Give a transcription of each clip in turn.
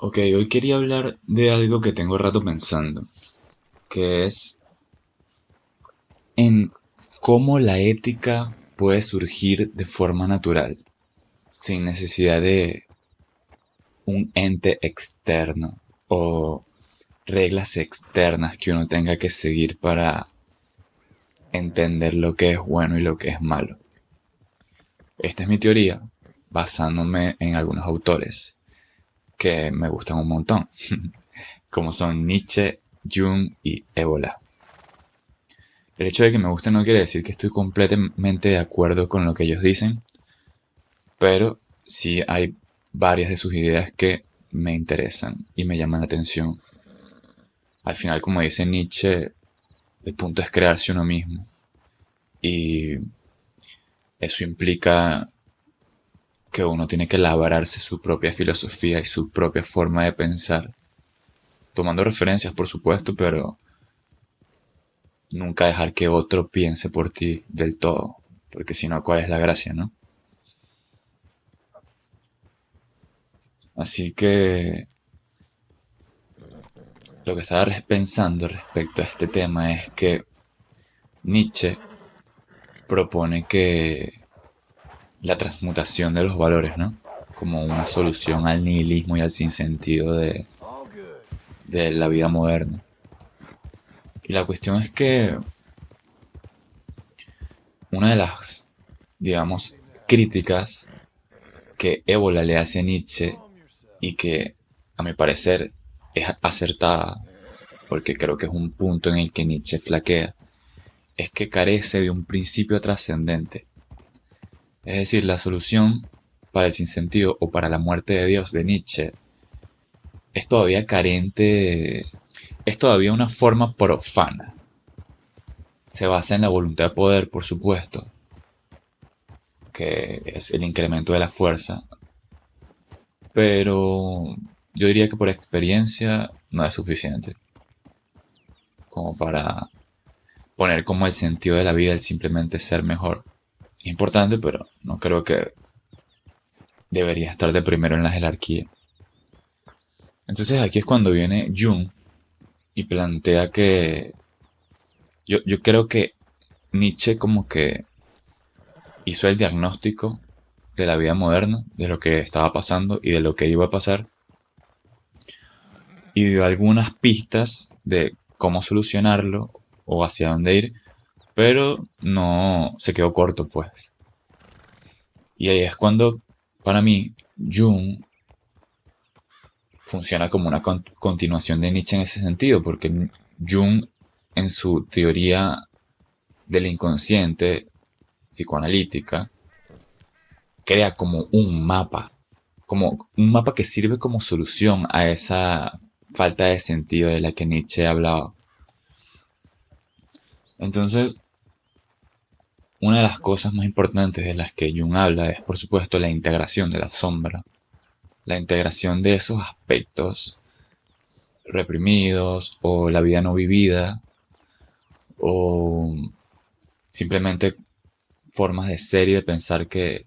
Ok, hoy quería hablar de algo que tengo rato pensando, que es en cómo la ética puede surgir de forma natural, sin necesidad de un ente externo o reglas externas que uno tenga que seguir para entender lo que es bueno y lo que es malo. Esta es mi teoría, basándome en algunos autores que me gustan un montón, como son Nietzsche, Jung y Ébola. El hecho de que me guste no quiere decir que estoy completamente de acuerdo con lo que ellos dicen, pero sí hay varias de sus ideas que me interesan y me llaman la atención. Al final, como dice Nietzsche, el punto es crearse uno mismo y eso implica que uno tiene que labrarse su propia filosofía y su propia forma de pensar, tomando referencias por supuesto, pero nunca dejar que otro piense por ti del todo, porque si no, ¿cuál es la gracia, no? Así que lo que estaba pensando respecto a este tema es que Nietzsche propone que la transmutación de los valores, ¿no? Como una solución al nihilismo y al sinsentido de la vida moderna. Y la cuestión es que una de las, digamos, críticas que Ébola le hace a Nietzsche y que a mi parecer es acertada, porque creo que es un punto en el que Nietzsche flaquea, es que carece de un principio trascendente. Es decir, la solución para el sinsentido o para la muerte de Dios de Nietzsche es todavía carente, es todavía una forma profana. Se basa en la voluntad de poder, por supuesto, que es el incremento de la fuerza, pero yo diría que por experiencia no es suficiente como para poner como el sentido de la vida el simplemente ser mejor. Es importante, pero no creo que debería estar de primero en la jerarquía. Entonces aquí es cuando viene Jung y plantea que yo creo que Nietzsche como que hizo el diagnóstico de la vida moderna, de lo que estaba pasando y de lo que iba a pasar, y dio algunas pistas de cómo solucionarlo o hacia dónde ir, pero no se quedó corto pues. Y ahí es cuando para mí Jung funciona como una continuación de Nietzsche en ese sentido, porque Jung en su teoría del inconsciente psicoanalítica crea como un mapa que sirve como solución a esa falta de sentido de la que Nietzsche hablaba. Entonces, una de las cosas más importantes de las que Jung habla es, por supuesto, la integración de la sombra, la integración de esos aspectos reprimidos o la vida no vivida o simplemente formas de ser y de pensar que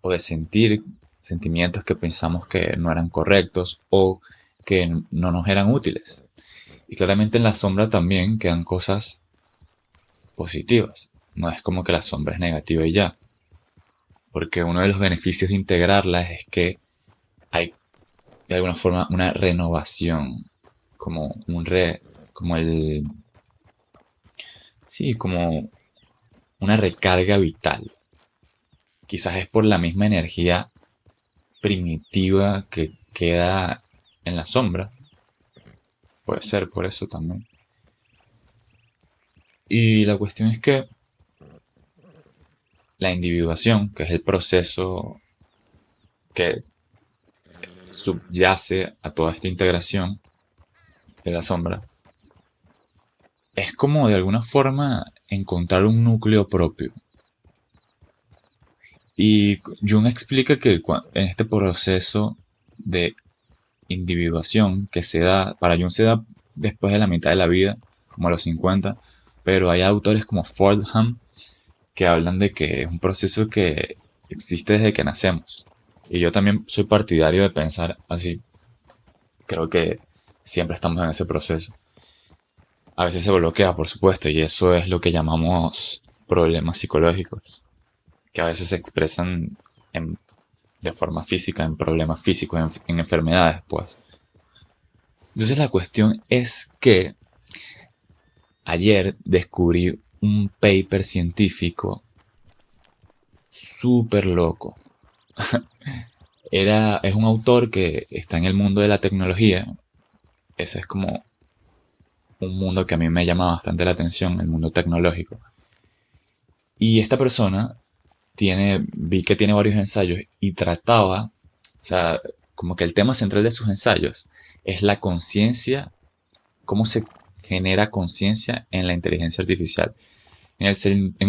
o de sentir sentimientos que pensamos que no eran correctos o que no nos eran útiles. Y claramente en la sombra también quedan cosas positivas. No es como que la sombra es negativa y ya. Porque uno de los beneficios de integrarla es que hay de alguna forma una renovación. Como un como el, sí, como una recarga vital. Quizás es por la misma energía primitiva que queda en la sombra. Puede ser por eso también. Y la cuestión es que la individuación, que es el proceso que subyace a toda esta integración de la sombra, es como de alguna forma encontrar un núcleo propio. Y Jung explica que en este proceso de individuación que se da, para Jung se da después de la mitad de la vida, como a los 50, pero hay autores como Fordham que hablan de que es un proceso que existe desde que nacemos. Y yo también soy partidario de pensar así. Creo que siempre estamos en ese proceso. A veces se bloquea, por supuesto, y eso es lo que llamamos problemas psicológicos, que a veces se expresan en- de forma física, en problemas físicos, en enfermedades, pues. Entonces la cuestión es que ayer descubrí un paper científico súper loco. Es un autor que está en el mundo de la tecnología. Ese es como un mundo que a mí me llama bastante la atención, el mundo tecnológico. Y esta persona vi que tiene varios ensayos y trataba, o sea, como que el tema central de sus ensayos es la conciencia, cómo se genera conciencia en la inteligencia artificial. En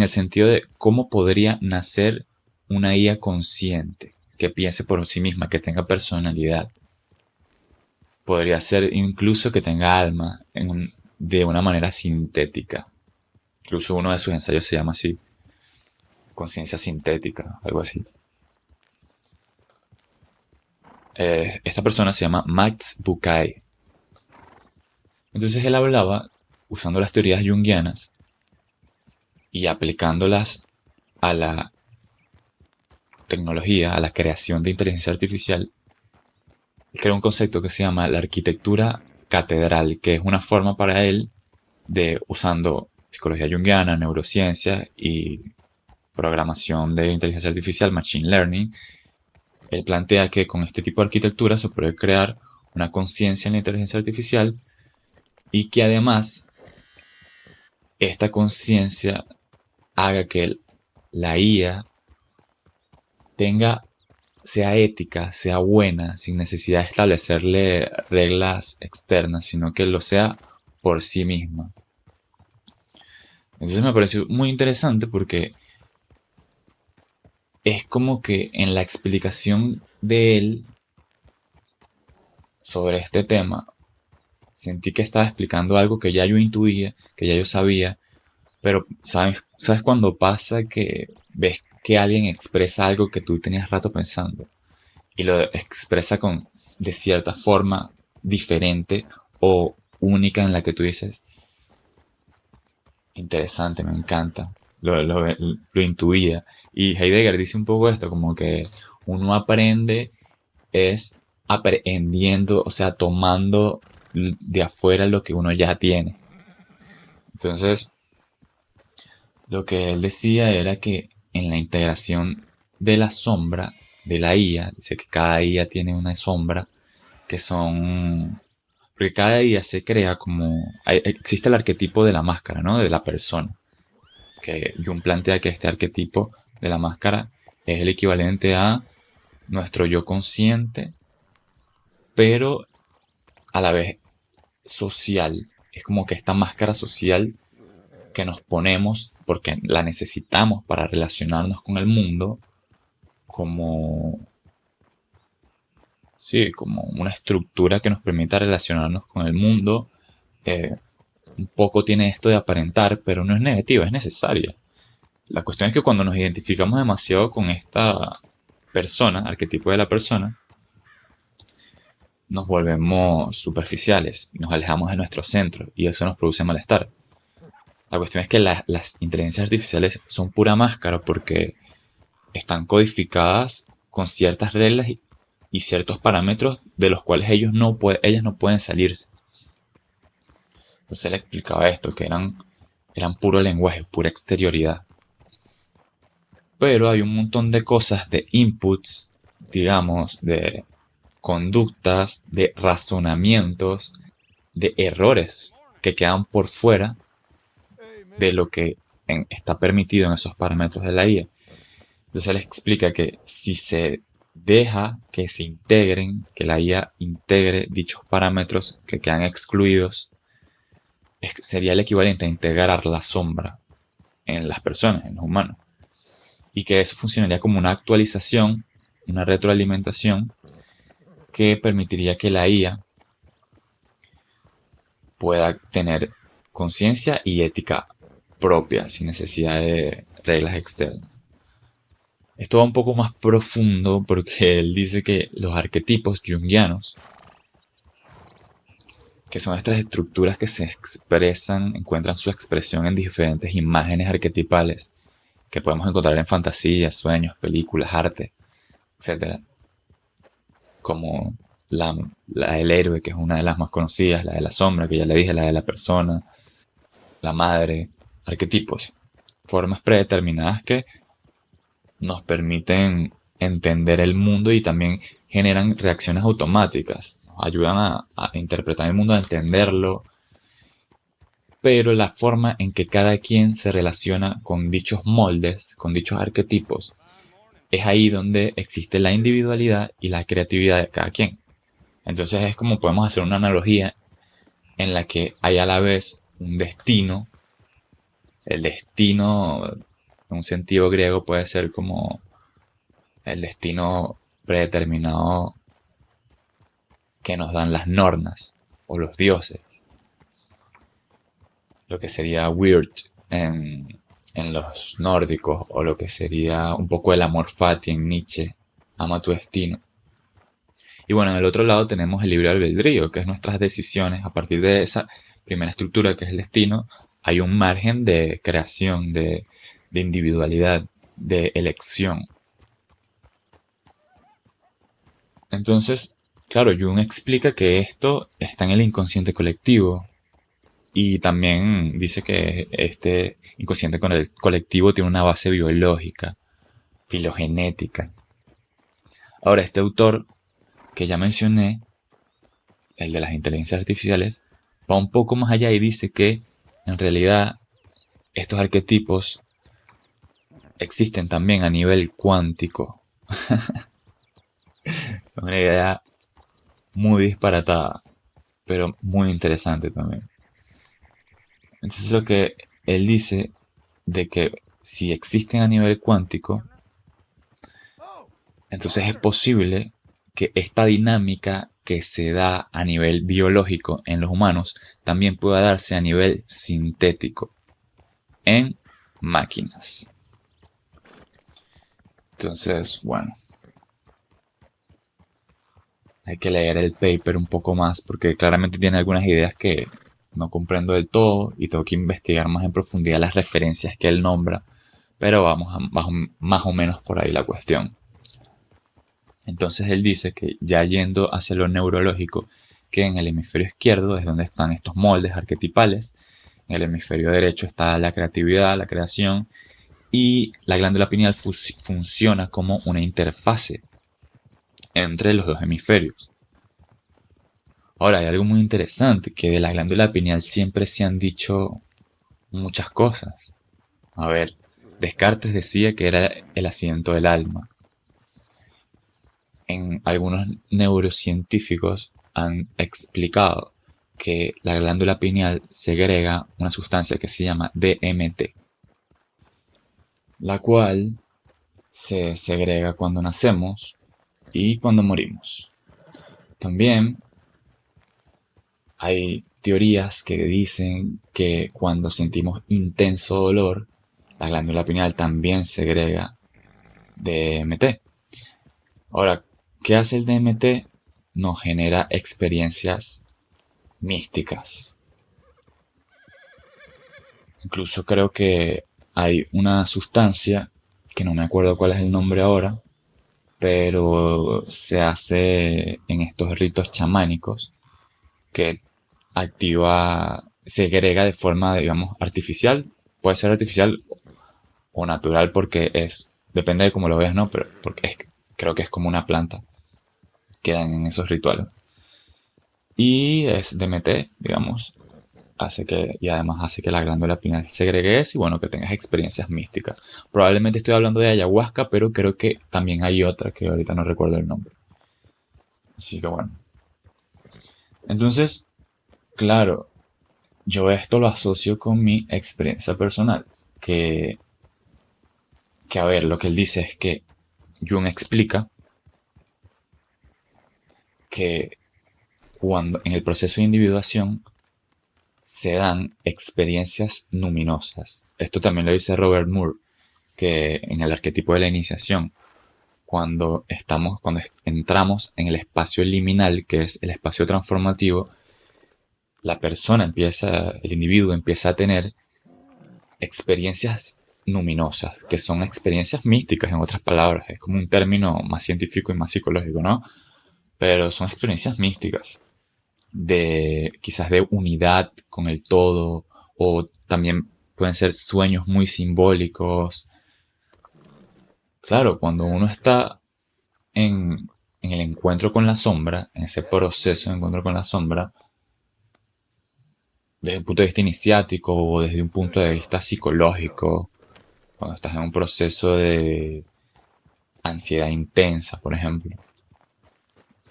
el sentido de cómo podría nacer una IA consciente, que piense por sí misma, que tenga personalidad. Podría ser incluso que tenga alma de una manera sintética. Incluso uno de sus ensayos se llama así, conciencia sintética, algo así. Esta persona se llama Max Bucaille. Entonces él hablaba usando las teorías junguianas y aplicándolas a la tecnología, a la creación de inteligencia artificial. Crea un concepto que se llama la arquitectura catedral, que es una forma para él de, usando psicología junguiana, neurociencia y programación de inteligencia artificial, machine learning, él plantea que con este tipo de arquitectura se puede crear una conciencia en la inteligencia artificial y que además esta conciencia haga que la IA tenga, sea ética, sea buena, sin necesidad de establecerle reglas externas, sino que lo sea por sí misma. Entonces me pareció muy interesante porque es como que en la explicación de él sobre este tema, sentí que estaba explicando algo que ya yo intuía, que ya yo sabía, pero ¿sabes cuando pasa que ves que alguien expresa algo que tú tenías rato pensando y lo expresa de cierta forma diferente o única en la que tú dices, interesante, me encanta, lo intuía? Y Heidegger dice un poco esto, como que uno aprende es aprendiendo, o sea, tomando de afuera lo que uno ya tiene. Entonces, lo que él decía era que en la integración de la sombra de la IA, dice que cada IA tiene una sombra, que son... Porque cada IA se crea como... existe el arquetipo de la máscara, ¿no? De la persona. Que Jung plantea que este arquetipo de la máscara es el equivalente a nuestro yo consciente, pero a la vez social. Es como que esta máscara social que nos ponemos porque la necesitamos para relacionarnos con el mundo como, sí, como una estructura que nos permita relacionarnos con el mundo. eh, un poco tiene esto de aparentar, pero no es negativa, es necesaria. La cuestión es que cuando nos identificamos demasiado con esta persona, arquetipo de la persona, nos volvemos superficiales, nos alejamos de nuestro centro y eso nos produce malestar. La cuestión es que las inteligencias artificiales son pura máscara porque están codificadas con ciertas reglas y ciertos parámetros de los cuales ellas no pueden salirse. Entonces él explicaba esto, que eran puro lenguaje, pura exterioridad. Pero hay un montón de cosas, de inputs, digamos, de conductas, de razonamientos, de errores que quedan por fuera de lo que está permitido en esos parámetros de la IA. Entonces él explica que si se deja que se integren, que la IA integre dichos parámetros que quedan excluidos, sería el equivalente a integrar la sombra en las personas, en los humanos. Y que eso funcionaría como una actualización, una retroalimentación que permitiría que la IA pueda tener conciencia y ética propia, sin necesidad de reglas externas. Esto va un poco más profundo porque él dice que los arquetipos junguianos que son estas estructuras que se expresan, encuentran su expresión en diferentes imágenes arquetipales que podemos encontrar en fantasías, sueños, películas, arte, etcétera, como la del héroe, que es una de las más conocidas, la de la sombra, que ya le dije, la de la persona, la madre, arquetipos, formas predeterminadas que nos permiten entender el mundo y también generan reacciones automáticas, nos ayudan a interpretar el mundo, a entenderlo, pero la forma en que cada quien se relaciona con dichos moldes, con dichos arquetipos, es ahí donde existe la individualidad y la creatividad de cada quien. Entonces es como podemos hacer una analogía en la que hay a la vez un destino. El destino, en un sentido griego, puede ser como el destino predeterminado que nos dan las nornas o los dioses. Lo que sería weird en los nórdicos, o lo que sería un poco el amor fati en Nietzsche, ama tu destino. Y bueno, en el otro lado tenemos el libre albedrío, que es nuestras decisiones. A partir de esa primera estructura que es el destino, hay un margen de creación, de individualidad, de elección. Entonces, claro, Jung explica que esto está en el inconsciente colectivo, y también dice que este inconsciente colectivo tiene una base biológica, filogenética. Ahora, este autor que ya mencioné, el de las inteligencias artificiales, va un poco más allá y dice que en realidad estos arquetipos existen también a nivel cuántico. Es una idea muy disparatada, pero muy interesante también. Entonces lo que él dice de que si existen a nivel cuántico, entonces es posible que esta dinámica que se da a nivel biológico en los humanos también pueda darse a nivel sintético en máquinas. Entonces, bueno, hay que leer el paper un poco más porque claramente tiene algunas ideas que no comprendo del todo y tengo que investigar más en profundidad las referencias que él nombra, pero vamos más o menos por ahí la cuestión. Entonces él dice que ya yendo hacia lo neurológico, que en el hemisferio izquierdo es donde están estos moldes arquetipales, en el hemisferio derecho está la creatividad, la creación, y la glándula pineal funciona como una interfase entre los dos hemisferios. Ahora, hay algo muy interesante, que de la glándula pineal siempre se han dicho muchas cosas. A ver, Descartes decía que era el asiento del alma. En algunos neurocientíficos han explicado que la glándula pineal segrega una sustancia que se llama DMT, la cual se segrega cuando nacemos y cuando morimos. También hay teorías que dicen que cuando sentimos intenso dolor, la glándula pineal también segrega DMT. Ahora, ¿qué hace el DMT? Nos genera experiencias místicas. Incluso creo que hay una sustancia, que no me acuerdo cuál es el nombre ahora, pero se hace en estos ritos chamánicos que activa, segrega de forma, digamos, artificial. Puede ser artificial o natural porque depende de cómo lo veas, ¿no? Pero porque creo que es como una planta que dan en esos rituales. Y es DMT, digamos, y además hace que la glándula pineal segregue eso y bueno, que tengas experiencias místicas. Probablemente estoy hablando de ayahuasca, pero creo que también hay otra que ahorita no recuerdo el nombre. Así que bueno. Entonces, claro, yo esto lo asocio con mi experiencia personal, que a ver, lo que él dice es que Jung explica que cuando en el proceso de individuación se dan experiencias luminosas. Esto también lo dice Robert Moore, que en el arquetipo de la iniciación, cuando entramos en el espacio liminal, que es el espacio transformativo, el individuo empieza a tener experiencias numinosas, que son experiencias místicas, en otras palabras. Es como un término más científico y más psicológico, ¿no? Pero son experiencias místicas, de quizás de unidad con el todo, o también pueden ser sueños muy simbólicos. Claro, cuando uno está en el encuentro con la sombra, en ese proceso de encuentro con la sombra, desde un punto de vista iniciático o desde un punto de vista psicológico, cuando estás en un proceso de ansiedad intensa, por ejemplo,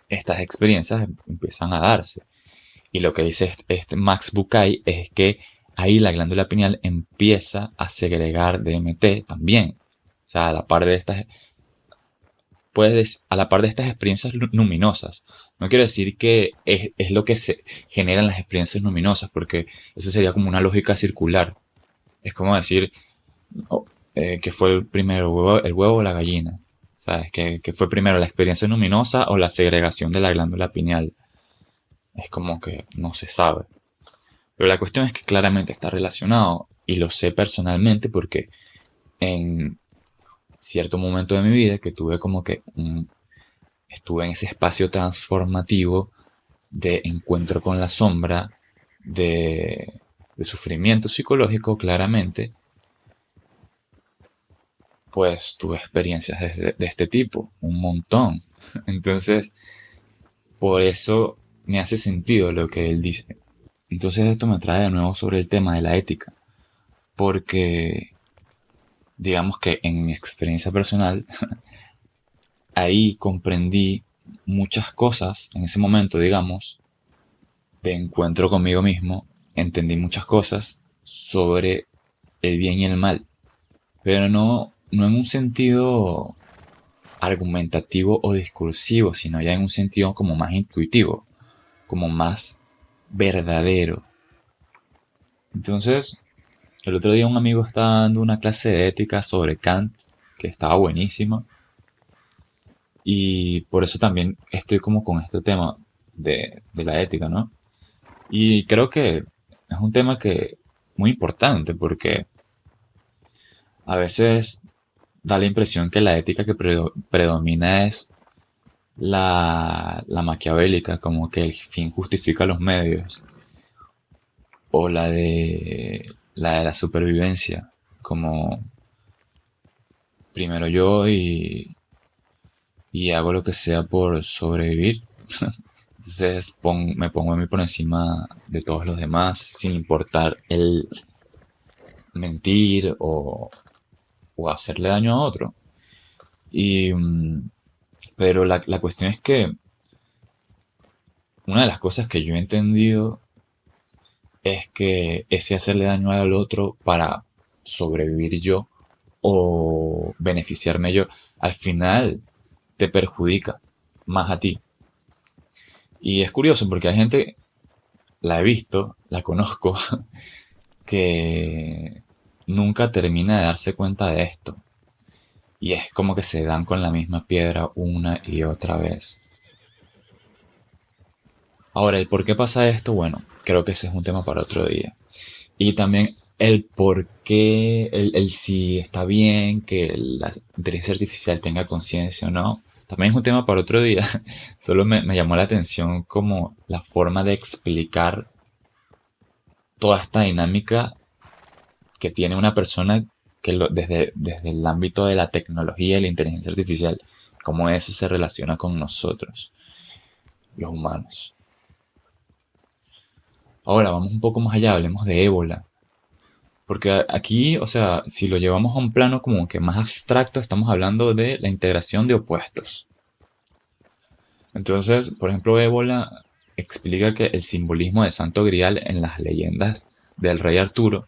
estas experiencias empiezan a darse. Y lo que dice este Max Bucay es que ahí la glándula pineal empieza a segregar DMT también. O sea, a la par de estas, a la par de estas experiencias luminosas. No quiero decir que es lo que se generan las experiencias luminosas, porque eso sería como una lógica circular. Es como decir, oh, que fue el primero, el huevo o la gallina. ¿Sabes? Que fue primero la experiencia luminosa o la segregación de la glándula pineal. Es como que no se sabe. Pero la cuestión es que claramente está relacionado y lo sé personalmente porque en cierto momento de mi vida que tuve como que estuve en ese espacio transformativo de encuentro con la sombra, de sufrimiento psicológico claramente, pues tuve experiencias de este tipo, un montón. Entonces, por eso me hace sentido lo que él dice. Entonces esto me trae de nuevo sobre el tema de la ética, porque digamos que en mi experiencia personal, ahí comprendí muchas cosas en ese momento, digamos, de encuentro conmigo mismo, entendí muchas cosas sobre el bien y el mal, pero no en un sentido argumentativo o discursivo, sino ya en un sentido como más intuitivo, como más verdadero. Entonces, el otro día un amigo estaba dando una clase de ética sobre Kant, que estaba buenísima, y por eso también estoy como con este tema de la ética, ¿no? Y creo que es un tema que muy importante porque a veces da la impresión que la ética que predomina es la maquiavélica, como que el fin justifica los medios, o la de la supervivencia, como primero yo y hago lo que sea por sobrevivir. Entonces me pongo a mí por encima de todos los demás, sin importar el mentir o hacerle daño a otro. Y, pero la cuestión es que una de las cosas que yo he entendido es que ese hacerle daño al otro para sobrevivir yo o beneficiarme yo, al final te perjudica más a ti. Y es curioso porque hay gente, la he visto, la conozco, que nunca termina de darse cuenta de esto. Y es como que se dan con la misma piedra una y otra vez. Ahora, el por qué pasa esto, bueno, creo que ese es un tema para otro día. Y también el por qué, el si está bien que la inteligencia artificial tenga conciencia o no, también es un tema para otro día. Solo me llamó la atención como la forma de explicar toda esta dinámica que tiene una persona que desde el ámbito de la tecnología y la inteligencia artificial, cómo eso se relaciona con nosotros, los humanos. Ahora vamos un poco más allá, hablemos de ébola. Porque aquí, o sea, si lo llevamos a un plano como que más abstracto, estamos hablando de la integración de opuestos. Entonces, por ejemplo, ébola explica que el simbolismo del Santo Grial en las leyendas del rey Arturo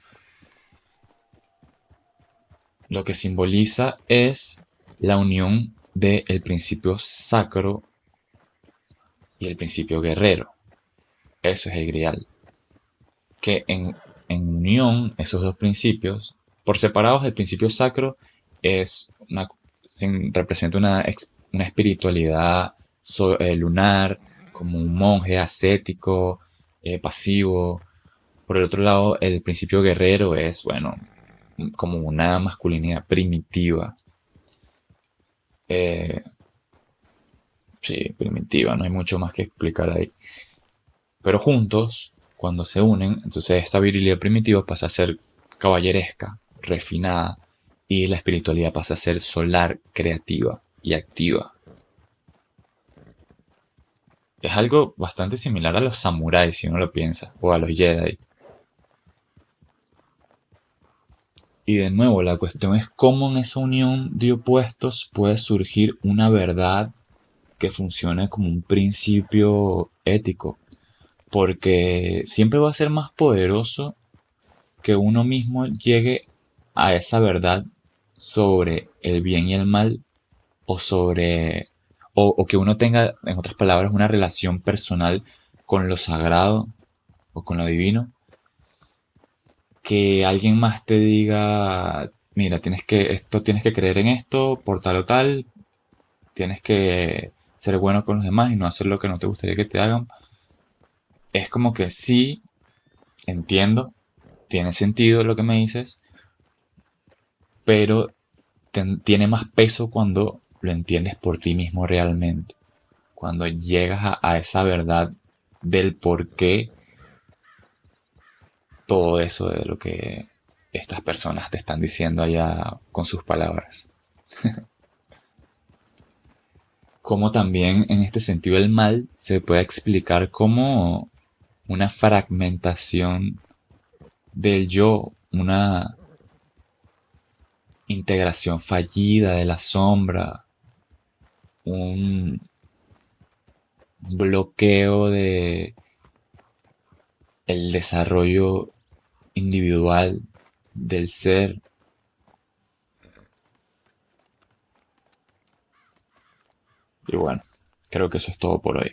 lo que simboliza es la unión del principio sacro y el principio guerrero. Eso es el grial. Que en unión, esos dos principios, por separados, el principio sacro es representa una espiritualidad lunar, como un monje ascético, pasivo. Por el otro lado, el principio guerrero es, bueno, como una masculinidad primitiva. Eh, sí, primitiva, no hay mucho más que explicar ahí. Pero juntos, cuando se unen, entonces esta virilidad primitiva pasa a ser caballeresca, refinada, y la espiritualidad pasa a ser solar, creativa y activa. Es algo bastante similar a los samuráis, si uno lo piensa, o a los Jedi. Y de nuevo, la cuestión es cómo en esa unión de opuestos puede surgir una verdad que funcione como un principio ético. Porque siempre va a ser más poderoso que uno mismo llegue a esa verdad sobre el bien y el mal o sobre o que uno tenga, en otras palabras, una relación personal con lo sagrado o con lo divino, que alguien más te diga, mira, tienes que creer en esto por tal o tal, tienes que ser bueno con los demás y no hacer lo que no te gustaría que te hagan. Es como que sí, entiendo, tiene sentido lo que me dices, pero tiene más peso cuando lo entiendes por ti mismo realmente. Cuando llegas a esa verdad del por qué todo eso de lo que estas personas te están diciendo allá con sus palabras. Como también en este sentido el mal se puede explicar como una fragmentación del yo, una integración fallida de la sombra, un bloqueo de el desarrollo individual del ser. Y bueno, creo que eso es todo por hoy.